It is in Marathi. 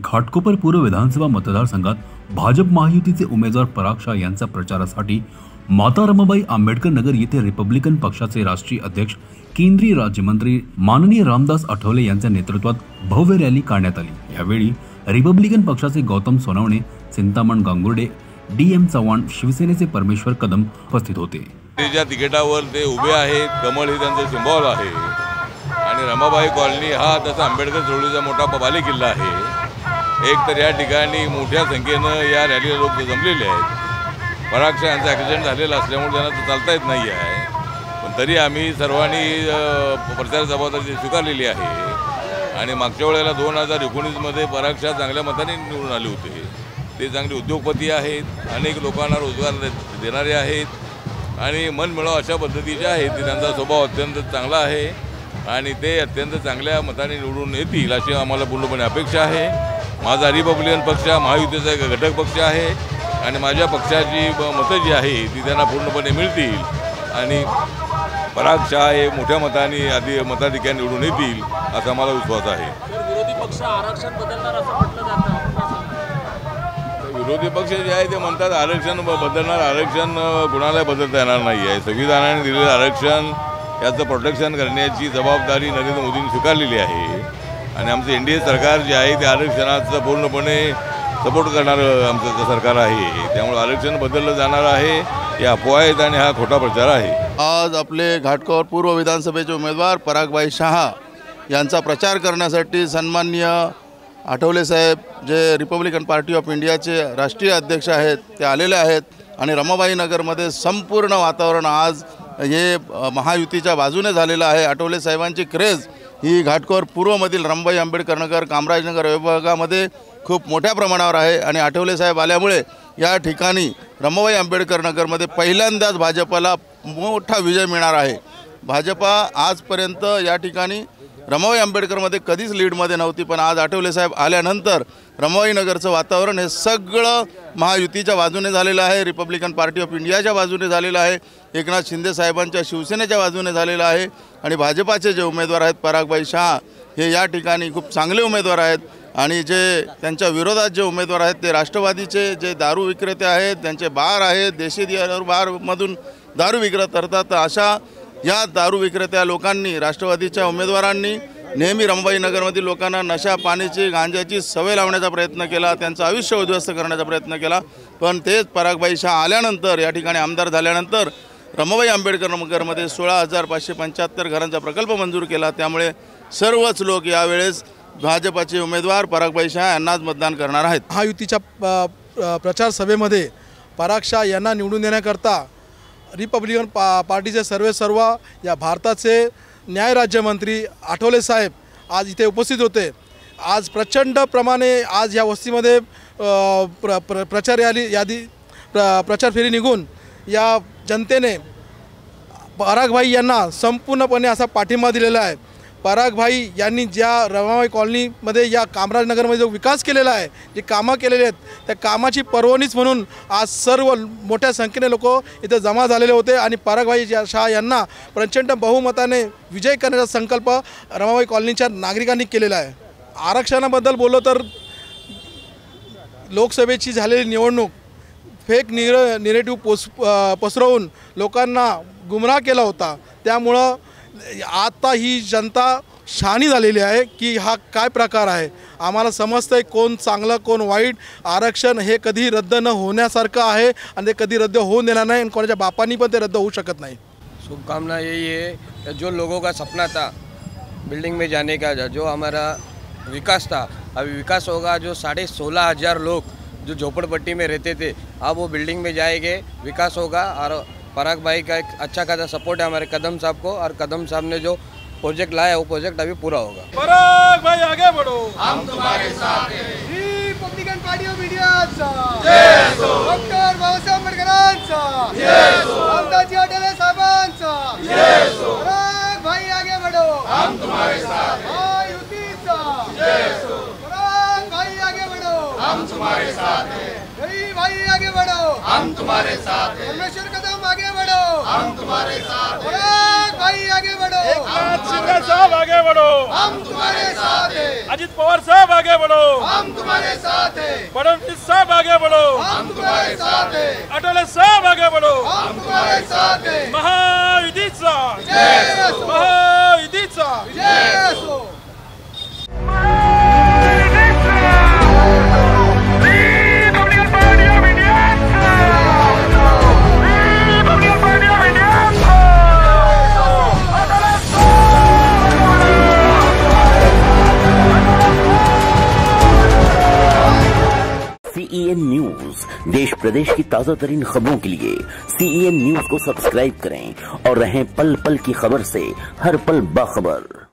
घाटकोपर पूर्व विधानसभा मतदारसंघात भाजप महायुतीचे उमेदवार पराग शाह यांचा प्रचारासाठी माता रमाबाई आंबेडकर नगर येथे रिपब्लिकन पक्षाचे राष्ट्रीय अध्यक्ष केंद्रीय राज्यमंत्री माननीय रामदास आठवले यांच्या नेतृत्वात भव्य रॅली काढण्यात आली। यावेळी रिपब्लिकन पक्षाचे गौतम सोनवणे, चिंतामण गांगुर्डे, DM चव्हाण, शिवसेनेचे परमेश्वर कदम उपस्थित होते। त्या तिकिटावर ते उभे आहेत, कमळ हे त्यांचं सिंबॉल आहे आणि रमाबाई कॉलनी हा तसा आंबेडकर चळवळीचा मोठा बालेकिल्ला आहे। एक तर या ठिकाणी मोठ्या संख्येनं या रॅलीला लोक जमलेले आहेत। पराग शाह यांचा ॲक्सिडेंट झालेला असल्यामुळे त्यांना चालता येत नाही आहे, पण तरी आम्ही सर्वांनी प्रचार जबाबदारी स्वीकारलेली आहे आणि मागच्या वेळेला 2019मध्ये पराग शाह चांगल्या मताने निवडून आले होते। ते चांगले उद्योगपती आहेत, अनेक लोकांना रोजगार देणारे आहेत आणि मनमिळाव अशा पद्धतीचे आहेत। त्यांचा स्वभाव अत्यंत चांगला आहे आणि ते अत्यंत चांगल्या मताने निवडून येतील अशी आम्हाला पूर्णपणे अपेक्षा आहे। माझा रिपब्लिकन पक्ष महायुतीचा एक घटक पक्ष आहे आणि माझ्या पक्षाची मतं जी आहे ती त्यांना पूर्णपणे मिळतील आणि पराग शाह हे मोठ्या मताधिक्याने निवडून येतील असा मला विश्वास आहे। विरोधी पक्ष आरक्षण बदलणार असं म्हटलं जातं। विरोधी पक्ष जे आहे ते म्हणतात आरक्षण बदलणार, आरक्षण कुणाला बदलता येणार नाही आहे। संविधानाने दिलेलं आरक्षण याचं प्रोटेक्शन करण्याची जबाबदारी नरेंद्र मोदींनी स्वीकारलेली आहे आणि आमचं NDA सरकार जे आहे ते आरक्षणाचं पूर्णपणे सपोर्ट करणारं आमचं सरकार आहे। त्यामुळे आरक्षण बदललं जाणार आहे हे अफवा आहेत आणि हा खोटा प्रचार आहे। आज आपले घाटकोपर पूर्व विधानसभेचे उमेदवार परागबाई शाह यांचा प्रचार करण्यासाठी सन्माननीय आठवले साहेब जे रिपब्लिकन पार्टी ऑफ इंडियाचे राष्ट्रीय अध्यक्ष आहेत ते आलेले आहेत आणि रमाबाई नगरमध्ये संपूर्ण वातावरण आज हे महायुतीच्या बाजूने झालेलं आहे। आठवले साहेबांची क्रेज ही घाटकोपर पूर्वमधील रमाबाई आंबेडकर नगर, कामराजनगर विभागामध्ये खूप मोठ्या प्रमाणावर आहे आणि आठवले साहेब आल्यामुळे या ठिकाणी रमाबाई आंबेडकर नगरमध्ये पहिल्यांदाच भाजपला मोठा विजय मिळणार आहे। भाजपा आजपर्यंत या ठिकाणी रमाबाई आंबेडकरमध्ये कधीच लीडमध्ये नव्हती, पण आज आठवले साहेब आल्यानंतर रमाबाई नगरचं वातावरण हे सगळं महायुतीच्या बाजूने झालेलं आहे, रिपब्लिकन पार्टी ऑफ इंडियाच्या बाजूने झालेलं आहे, एकनाथ शिंदे साहेबांच्या शिवसेनेच्या बाजूने झालेलं आहे आणि भाजपाचे जे उमेदवार आहेत परागबाई शाह हे या ठिकाणी खूप चांगले उमेदवार आहेत आणि जे त्यांच्या विरोधात जे उमेदवार आहेत ते राष्ट्रवादीचे जे दारू विक्रेते आहेत, त्यांचे बार आहेत, देशी बारमधून दारू विक्रेत करतात। अशा या दारू विक्रेत्या लोकांनी, राष्ट्रवादीच्या उमेदवारांनी नेहमी रमाबाई नगरमधील लोकांना नशा पाण्याची, गांजाची सवय लावण्याचा प्रयत्न केला, त्यांचं आयुष्य उद्ध्वस्त करण्याचा प्रयत्न केला, पण तेच परागबाई शाह आल्यानंतर या ठिकाणी आमदार झाल्यानंतर रमाबाई आंबेडकर नगरमध्ये 16,575 घरांचा प्रकल्प मंजूर केला। त्यामुळे सर्वच लोक यावेळेस भाजपाचे उमेदवार परागबाई शाह यांनाच मतदान करणार आहेत। महायुतीच्या प्रचार सभेमध्ये पराग शाह यांना निवडून देण्याकरता रिपब्लिकन पार्टीचे सर्व या भारताचे न्याय राज्यमंत्री आठवले साहेब आज इथे उपस्थित होते। आज प्रचंड प्रमाणे आज या वस्तीमध्ये प्रचार फेरी निघून या जनतेने परागभाई यांना संपूर्णपणे असा पाठिंबा दिलेला आहे। परागभाई यांनी ज्या रमाबाई कॉलनीमध्ये या कामराजनगरमध्ये जो विकास केलेला आहे, जे कामं केलेले आहेत, त्या कामाची पर्वणीच म्हणून आज सर्व मोठ्या संख्येने लोक इथे जमा झालेले होते आणि परागभाई शाह यांना प्रचंड बहुमताने विजय करण्याचा संकल्प रमाबाई कॉलनीच्या नागरिकांनी केलेला आहे। आरक्षणाबद्दल बोललो तर लोकसभेची झालेली निवडणूक फेक निरेटिव्ह पसरवून लोकांना गुमराह केला होता। त्यामुळं आता ही जनता शहाणी झालेली आहे की हा काय प्रकार आहे। आम्हाला समजतंय कोण चांगलं कोण वाईट। आरक्षण हे कधी रद्द न होण्यासारखं आहे आणि ते कधी रद्द होऊन देणार नाही आणि कोणाच्या बापांनी पण ते रद्द होऊ शकत नाही। शुभकामना यही है, जो लोगों का सपना था बिल्डिंग में जाने का, जो हमारा विकास था, अभी विकास होगा। जो 16,500 लोग जो झोपड़पट्टी में रहते थे अब वो बिल्डिंग में जाएंगे, विकास होगा और पराग भाई का एक अच्छा खासा सपोर्ट है हमारे कदम साहब को और कदम साहब ने जो प्रोजेक्ट लाया वो प्रोजेक्ट अभी पूरा होगा। पराग भाई आगे बढ़ो, हम तुम्हारे साथ हैं। रिपब्लिकन पार्टी ऑफ इंडिया जय हो, डॉक्टर बाबासाहेब आंबेडकरांचा जय हो, रामदास आठवले साहेबांचा जय हो, पराग भाई आगे बढ़ो, हम तुम्हारे साथ हैं। महायुतीचा जय हो, पराग भाई आगे बढ़ो, हम तुम्हारे साथ हैं। भाई आगे बढ़ो, हम तुम्हारे साथ हैं। परमेश्वर कदम आगे बढ़ो, हम तुम्हारे साथ हैं। भाई आगे बढ़ो, हम तुम्हारे साथ हैं। हम तुम्हारे साथ हैं। अजित पवार साहब आगे बढ़ो, हम तुम्हारे साथ हैं, फडणवीस साहब आगे बढ़ो, हम तुम्हारे साथ हैं, अटल साहब आगे बढ़ो, हम तुम्हारे साथ हैं। महायुतीचा जय असो, महायुतीचा जय असो। CEN न्यूज, देश प्रदेश की ताजा तरीन खबरों के लिए CEN न्यूज को सब्सक्राइब करें और रहें पल पल की खबर से हर पल बाखबर।